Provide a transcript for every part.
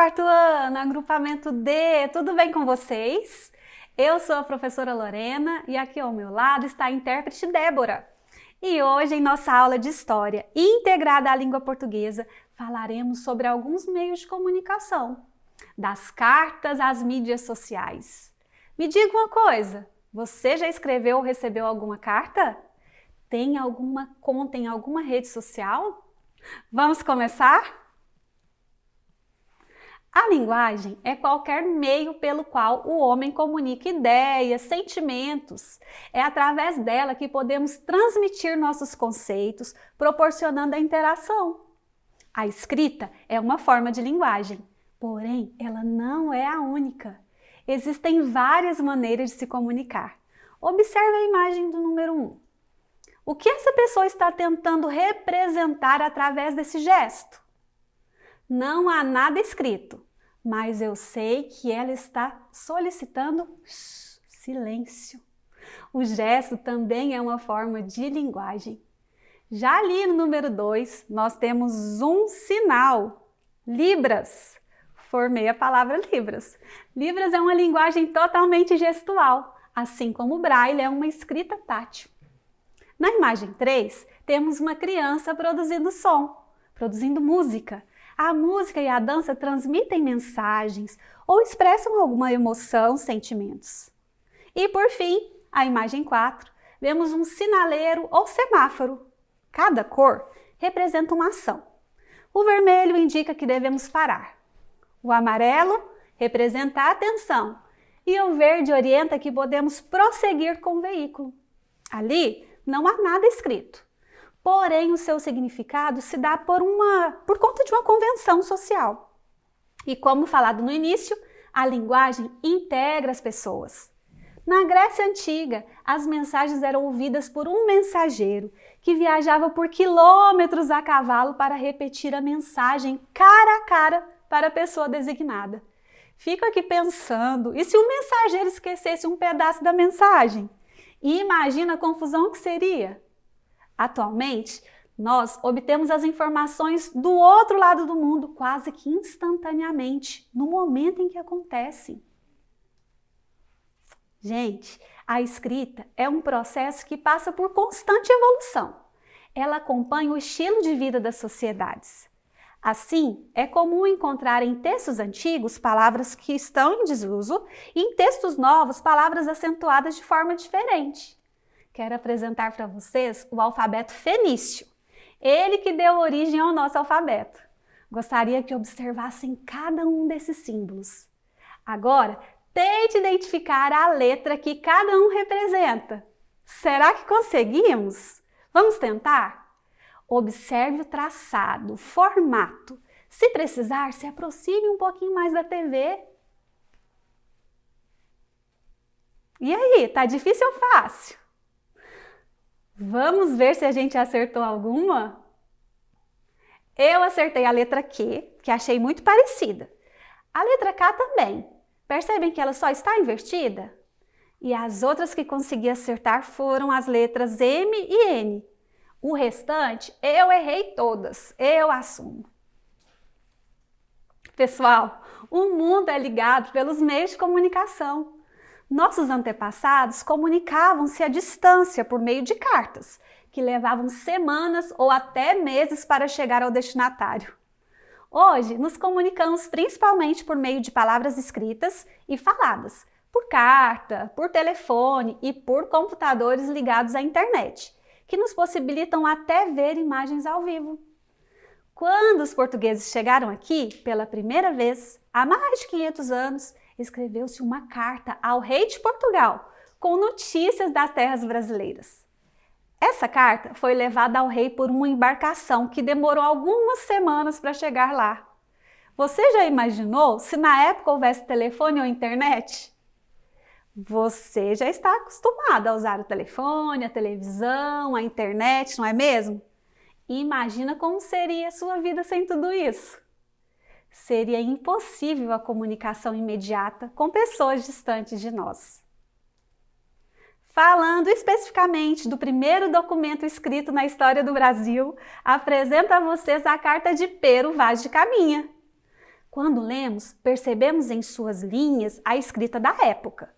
quarto ano, agrupamento D, tudo bem com vocês? Eu sou a professora Lorena e aqui ao meu lado está a intérprete Débora. E hoje, em nossa aula de História integrada à língua portuguesa, falaremos sobre alguns meios de comunicação, das cartas às mídias sociais. Me diga uma coisa, você já escreveu ou recebeu alguma carta? Tem alguma conta em alguma rede social? Vamos começar? A linguagem é qualquer meio pelo qual o homem comunica ideias, sentimentos. É através dela que podemos transmitir nossos conceitos, proporcionando a interação. A escrita é uma forma de linguagem, porém ela não é a única. Existem várias maneiras de se comunicar. Observe a imagem do número 1. O que essa pessoa está tentando representar através desse gesto? Não há nada escrito, mas eu sei que ela está solicitando silêncio. O gesto também é uma forma de linguagem. Já ali no número 2, nós temos um sinal, Libras. Formei a palavra Libras. Libras é uma linguagem totalmente gestual, assim como o Braille é uma escrita tátil. Na imagem 3, temos uma criança produzindo som, produzindo música. A música e a dança transmitem mensagens ou expressam alguma emoção, sentimentos. E por fim, a imagem 4, vemos um sinaleiro ou semáforo. Cada cor representa uma ação. O vermelho indica que devemos parar. O amarelo representa a atenção. E o verde orienta que podemos prosseguir com o veículo. Ali não há nada escrito. Porém, o seu significado se dá por conta de uma convenção social. E como falado no início, a linguagem integra as pessoas. Na Grécia Antiga, as mensagens eram ouvidas por um mensageiro que viajava por quilômetros a cavalo para repetir a mensagem cara a cara para a pessoa designada. Fico aqui pensando, e se o mensageiro esquecesse um pedaço da mensagem? E imagina a confusão que seria. Atualmente, nós obtemos as informações do outro lado do mundo quase que instantaneamente, no momento em que acontecem. Gente, a escrita é um processo que passa por constante evolução. Ela acompanha o estilo de vida das sociedades. Assim, é comum encontrar em textos antigos palavras que estão em desuso e em textos novos palavras acentuadas de forma diferente. Quero apresentar para vocês o alfabeto fenício. Ele que deu origem ao nosso alfabeto. Gostaria que observassem cada um desses símbolos. Agora, tente identificar a letra que cada um representa. Será que conseguimos? Vamos tentar? Observe o traçado, o formato. Se precisar, se aproxime um pouquinho mais da TV. E aí, tá difícil ou fácil? Vamos ver se a gente acertou alguma? Eu acertei a letra Q, que achei muito parecida. A letra K também. Percebem que ela só está invertida? E as outras que consegui acertar foram as letras M e N. O restante, eu errei todas, eu assumo. Pessoal, o mundo é ligado pelos meios de comunicação. Nossos antepassados comunicavam-se à distância por meio de cartas, que levavam semanas ou até meses para chegar ao destinatário. Hoje, nos comunicamos principalmente por meio de palavras escritas e faladas, por carta, por telefone e por computadores ligados à internet, que nos possibilitam até ver imagens ao vivo. Quando os portugueses chegaram aqui, pela primeira vez, há mais de 500 anos, escreveu-se uma carta ao rei de Portugal, com notícias das terras brasileiras. Essa carta foi levada ao rei por uma embarcação que demorou algumas semanas para chegar lá. Você já imaginou se na época houvesse telefone ou internet? Você já está acostumado a usar o telefone, a televisão, a internet, não é mesmo? Imagina como seria a sua vida sem tudo isso. Seria impossível a comunicação imediata com pessoas distantes de nós. Falando especificamente do primeiro documento escrito na história do Brasil, apresento a vocês a carta de Pero Vaz de Caminha. Quando lemos, percebemos em suas linhas a escrita da época.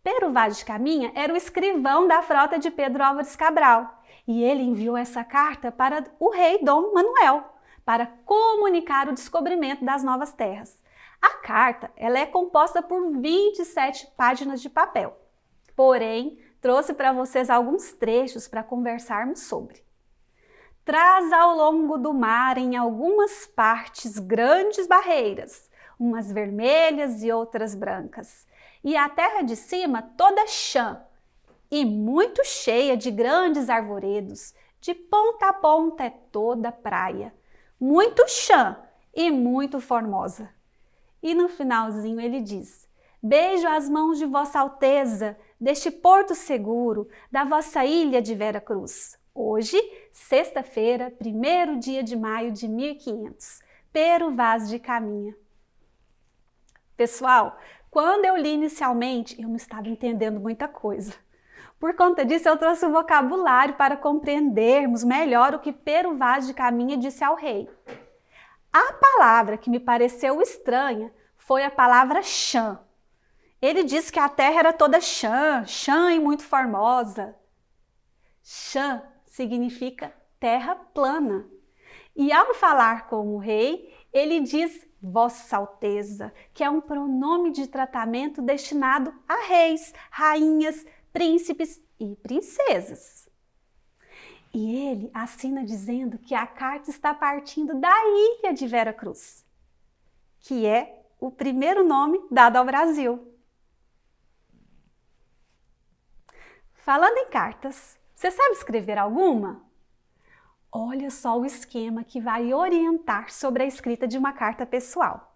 Pero Vaz de Caminha era o escrivão da frota de Pedro Álvares Cabral e ele enviou essa carta para o rei Dom Manuel para comunicar o descobrimento das novas terras. A carta ela é composta por 27 páginas de papel, porém trouxe para vocês alguns trechos para conversarmos sobre. Traz ao longo do mar em algumas partes grandes barreiras, umas vermelhas e outras brancas, e a terra de cima toda chã, e muito cheia de grandes arvoredos, de ponta a ponta é toda praia, muito chã e muito formosa. E no finalzinho ele diz: beijo as mãos de Vossa Alteza, deste porto seguro, da vossa ilha de Vera Cruz. Hoje, sexta-feira, 1º dia de maio de 1500, Pero Vaz de Caminha. Pessoal, quando eu li inicialmente, eu não estava entendendo muita coisa. Por conta disso, eu trouxe o vocabulário para compreendermos melhor o que Pero Vaz de Caminha disse ao rei. A palavra que me pareceu estranha foi a palavra chã. Ele disse que a terra era toda chã, chã e muito formosa. Chã significa terra plana. E ao falar com o rei, ele diz Vossa Alteza, que é um pronome de tratamento destinado a reis, rainhas, príncipes e princesas. E ele assina dizendo que a carta está partindo da ilha de Vera Cruz, que é o primeiro nome dado ao Brasil. Falando em cartas, você sabe escrever alguma? Olha só o esquema que vai orientar sobre a escrita de uma carta pessoal.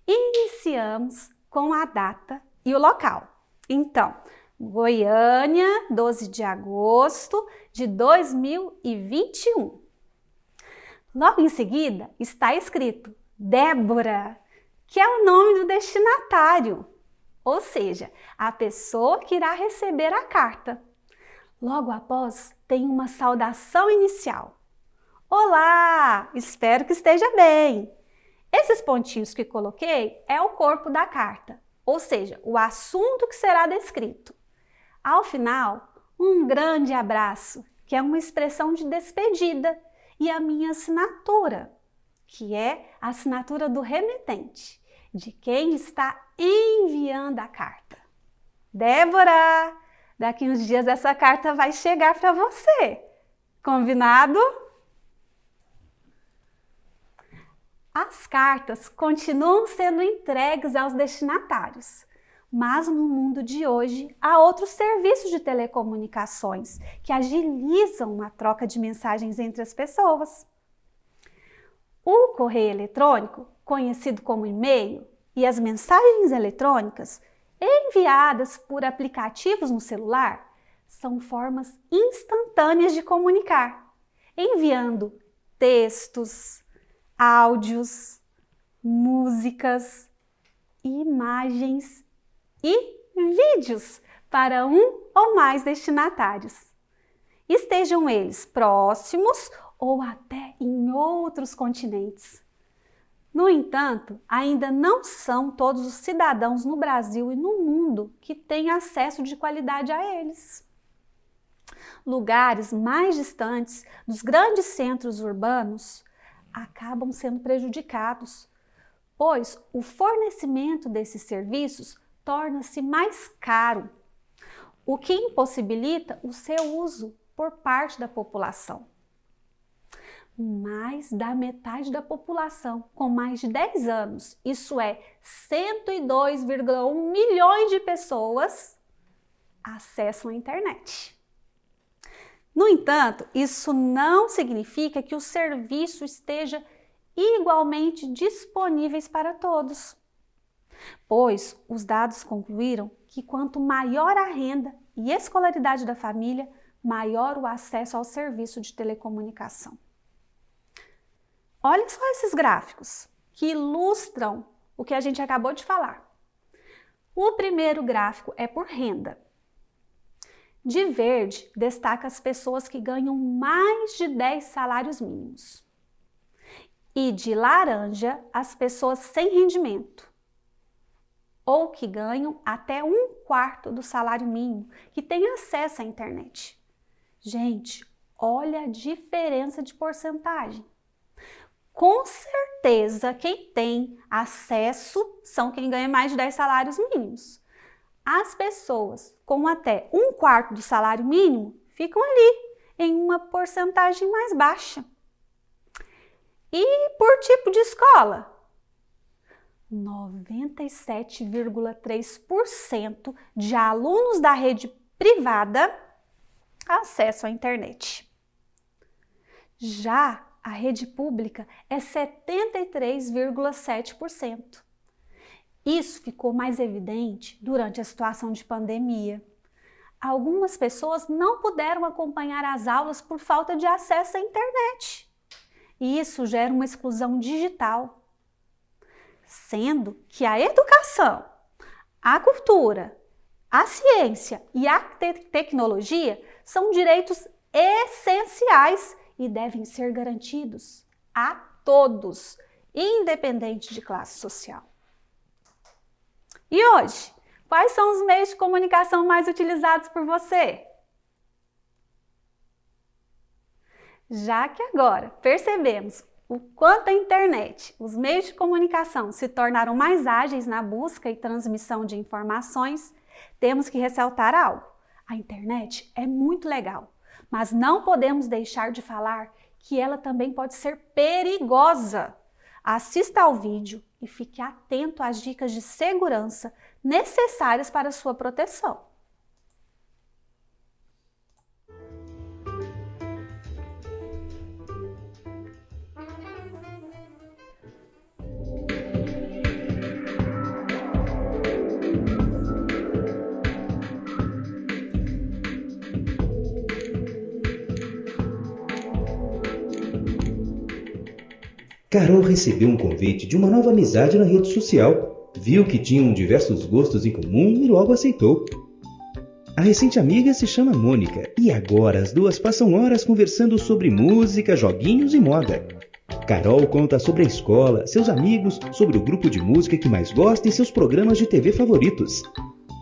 Iniciamos com a data e o local. Então, Goiânia, 12 de agosto de 2021. Logo em seguida está escrito Débora, que é o nome do destinatário, ou seja, a pessoa que irá receber a carta. Logo após, tem uma saudação inicial. Olá, espero que esteja bem. Esses pontinhos que coloquei é o corpo da carta, ou seja, o assunto que será descrito. Ao final, um grande abraço, que é uma expressão de despedida, e a minha assinatura, que é a assinatura do remetente, de quem está enviando a carta. Débora! Daqui uns dias essa carta vai chegar para você. Combinado? As cartas continuam sendo entregues aos destinatários, mas no mundo de hoje há outros serviços de telecomunicações que agilizam a troca de mensagens entre as pessoas. O correio eletrônico, conhecido como e-mail, e as mensagens eletrônicas enviadas por aplicativos no celular são formas instantâneas de comunicar, enviando textos, áudios, músicas, imagens e vídeos para um ou mais destinatários. Estejam eles próximos ou até em outros continentes. No entanto, ainda não são todos os cidadãos no Brasil e no mundo que têm acesso de qualidade a eles. Lugares mais distantes dos grandes centros urbanos acabam sendo prejudicados, pois o fornecimento desses serviços torna-se mais caro, o que impossibilita o seu uso por parte da população. Mais da metade da população com mais de 10 anos, isso é 102,1 milhões de pessoas, acessam a internet. No entanto, isso não significa que o serviço esteja igualmente disponíveis para todos, pois os dados concluíram que quanto maior a renda e escolaridade da família, maior o acesso ao serviço de telecomunicação. Olha só esses gráficos que ilustram o que a gente acabou de falar. O primeiro gráfico é por renda. De verde, destaca as pessoas que ganham mais de 10 salários mínimos. E de laranja, as pessoas sem rendimento, ou que ganham até 1/4 do salário mínimo, que têm acesso à internet. Gente, olha a diferença de porcentagem. Com certeza, quem tem acesso são quem ganha mais de 10 salários mínimos. As pessoas com até 1/4 do salário mínimo ficam ali, em uma porcentagem mais baixa. E por tipo de escola? 97,3% de alunos da rede privada acessam a internet. Já a rede pública é 73,7%. Isso ficou mais evidente durante a situação de pandemia. Algumas pessoas não puderam acompanhar as aulas por falta de acesso à internet. E isso gera uma exclusão digital. Sendo que a educação, a cultura, a ciência e a tecnologia são direitos essenciais e devem ser garantidos a todos, independente de classe social. E hoje, quais são os meios de comunicação mais utilizados por você? Já que agora percebemos o quanto a internet, os meios de comunicação se tornaram mais ágeis na busca e transmissão de informações, temos que ressaltar algo. A internet é muito legal, mas não podemos deixar de falar que ela também pode ser perigosa. Assista ao vídeo e fique atento às dicas de segurança necessárias para a sua proteção. Carol recebeu um convite de uma nova amizade na rede social. Viu que tinham diversos gostos em comum e logo aceitou. A recente amiga se chama Mônica e agora as duas passam horas conversando sobre música, joguinhos e moda. Carol conta sobre a escola, seus amigos, sobre o grupo de música que mais gosta e seus programas de TV favoritos.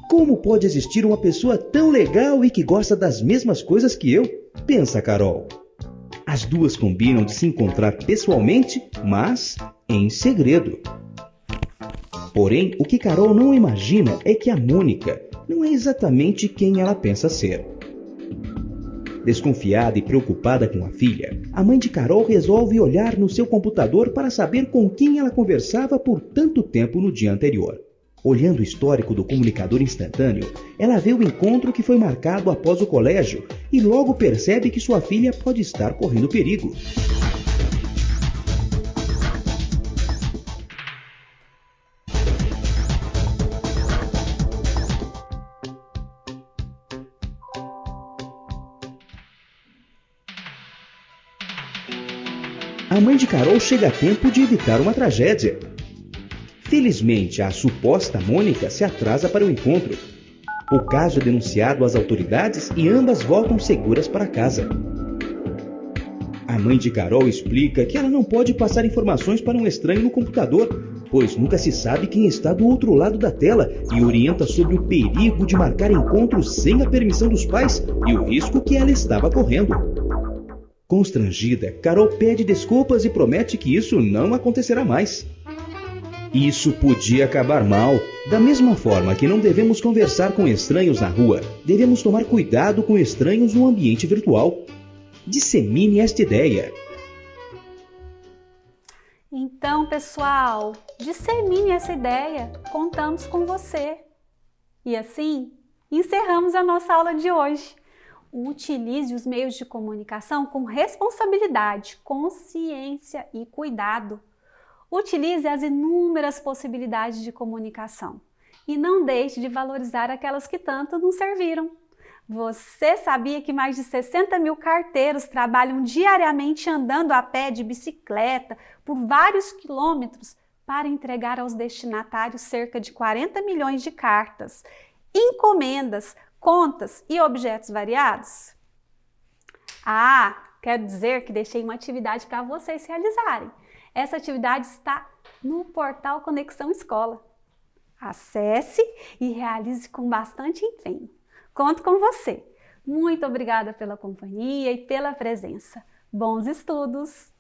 Como pode existir uma pessoa tão legal e que gosta das mesmas coisas que eu? Pensa Carol. As duas combinam de se encontrar pessoalmente, mas em segredo. Porém, o que Carol não imagina é que a Mônica não é exatamente quem ela pensa ser. Desconfiada e preocupada com a filha, a mãe de Carol resolve olhar no seu computador para saber com quem ela conversava por tanto tempo no dia anterior. Olhando o histórico do comunicador instantâneo, ela vê o encontro que foi marcado após o colégio e logo percebe que sua filha pode estar correndo perigo. A mãe de Carol chega a tempo de evitar uma tragédia. Felizmente, a suposta Mônica se atrasa para o encontro. O caso é denunciado às autoridades e ambas voltam seguras para casa. A mãe de Carol explica que ela não pode passar informações para um estranho no computador, pois nunca se sabe quem está do outro lado da tela e orienta sobre o perigo de marcar encontros sem a permissão dos pais e o risco que ela estava correndo. Constrangida, Carol pede desculpas e promete que isso não acontecerá mais. Isso podia acabar mal. Da mesma forma que não devemos conversar com estranhos na rua, devemos tomar cuidado com estranhos no ambiente virtual. Dissemine esta ideia. Então, pessoal, dissemine essa ideia. Contamos com você. E assim, encerramos a nossa aula de hoje. Utilize os meios de comunicação com responsabilidade, consciência e cuidado. Utilize as inúmeras possibilidades de comunicação e não deixe de valorizar aquelas que tanto nos serviram. Você sabia que mais de 60 mil carteiros trabalham diariamente andando a pé, de bicicleta, por vários quilômetros para entregar aos destinatários cerca de 40 milhões de cartas, encomendas, contas e objetos variados? Quero dizer que deixei uma atividade para vocês realizarem. Essa atividade está no portal Conexão Escola. Acesse e realize com bastante empenho. Conto com você. Muito obrigada pela companhia e pela presença. Bons estudos!